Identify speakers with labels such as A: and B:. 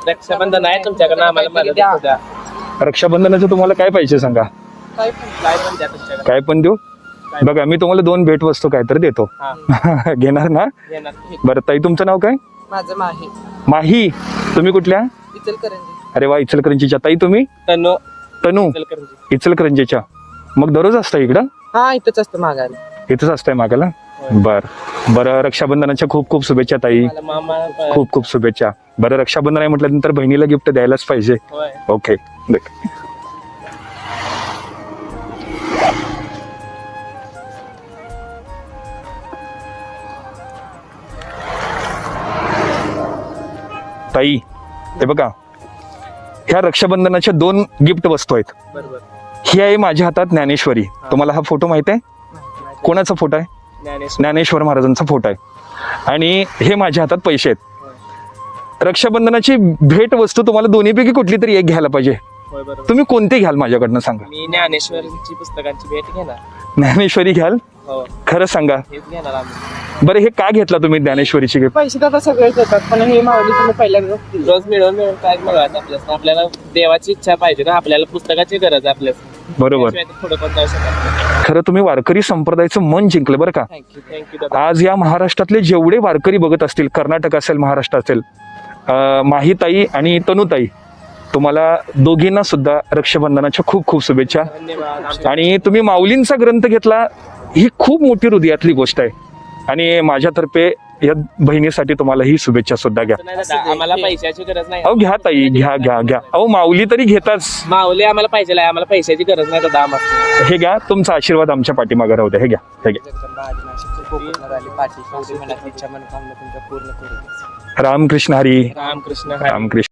A: रक्षाबंधन आहे तुमच्याकडे आम्हाला मदत द्या.
B: रक्षाबंधनाचं तुम्हाला काय पाहिजे सांगा,
A: काय पण द्या तुमच्याकडे.
B: काय पण देऊ. बघा मी तुम्हाला 2 भेटवस्तू काहीतरी देतो. घेणार ना?
A: येणार.
B: बरं ताई, तुमचं नाव काय?
C: माझं माही
B: माही. तुम्ही कुठल्या?
C: इचलकरंजी.
B: अरे वा, इचलकरंजीच्या. ताई तुम्ही?
A: तनु
B: तनू.
A: इचलकरंजी.
B: इचलकरंजीच्या. मग दररोज असता इकडं?
C: हा, इथंच असतं मागायला.
B: इथंच असताय मागायला? बरं रक्षाबंधनाच्या खूप खूप शुभेच्छा ताई.
A: मला मामा
B: खूप खूप शुभेच्छा. बरं, रक्षाबंधन आहे म्हटल्यानंतर बहिणीला गिफ्ट द्यायलाच पाहिजे.
A: होय.
B: ओके. ताई हे बघा, ह्या रक्षाबंधनाच्या 2 गिफ्ट वस्तू आहेत.
A: बरोबर.
B: ही आहे माझ्या हातात ज्ञानेश्वरी. तुम्हाला हा फोटो माहित आहे? कोणाचा फोटो आहे? ज्ञानेश्वर महाराजांचा फोटो आहे. आणि हे माझ्या हातात पैसे आहेत. रक्षाबंधनाची भेट वस्तू तुम्हाला दोन्हीपैकी कुठली तरी एक घ्यायला पाहिजे. तुम्ही कोणते घ्याल माझ्याकडनं सांगा.
A: मी ज्ञानेश्वरीची पुस्तकांची भेट घेणार.
B: ज्ञानेश्वरी घ्याल?
A: हो,
B: खरं सांगा.
A: हेच घेणार आम्ही.
B: बरं, हे का घेतला तुम्ही ज्ञानेश्वरीची गिफ्ट?
C: पैसे तर आता सगळेच येतात, पण हे मावली तुम्ही पहिल्यांदा
A: रोज मिळून काय मिळवायचं आपल्याला देवाची इच्छा पाहिजे ना, आपल्याला पुस्तकाची गरज आहे आपल्याला.
B: बरोबर.
A: पुढे पण जाऊ शकत.
B: खरं तुम्ही वारकरी संप्रदायाचं मन जिंकलं बरं का.
A: थँक्यू.
B: आज या महाराष्ट्रातले जेवढे वारकरी बघत असतील, कर्नाटक असेल, महाराष्ट्र असेल, माहीताई आणि तनुताई, तुम्हाला दोघींना सुद्धा रक्षाबंधनाच्या खूप खूप शुभेच्छा.
A: धन्यवाद.
B: आणि तुम्ही माऊलींचा ग्रंथ घेतला, ही खूप मोठी हृदयातली गोष्ट आहे. आणि माझ्यातर्फे या बहिणीसाठी तुम्हाला ही शुभेच्छा सुद्धा घ्या.
A: आम्हाला पैशाची गरज नाही.
B: अहो घ्या ताई, घ्या घ्या घ्या. अहो माऊली तरी घेताच.
A: माऊली आम्हाला पाहिजे आहे, आम्हाला पैशाची गरज नाही. दादा आम्हाला
B: हे घ्या, तुमचा आशीर्वाद आमच्या पाठीमागे राहू द्या. हे घ्या, हे घ्या. रामकृष्ण हरी.
A: रामकृष्ण.
B: रामकृष्ण.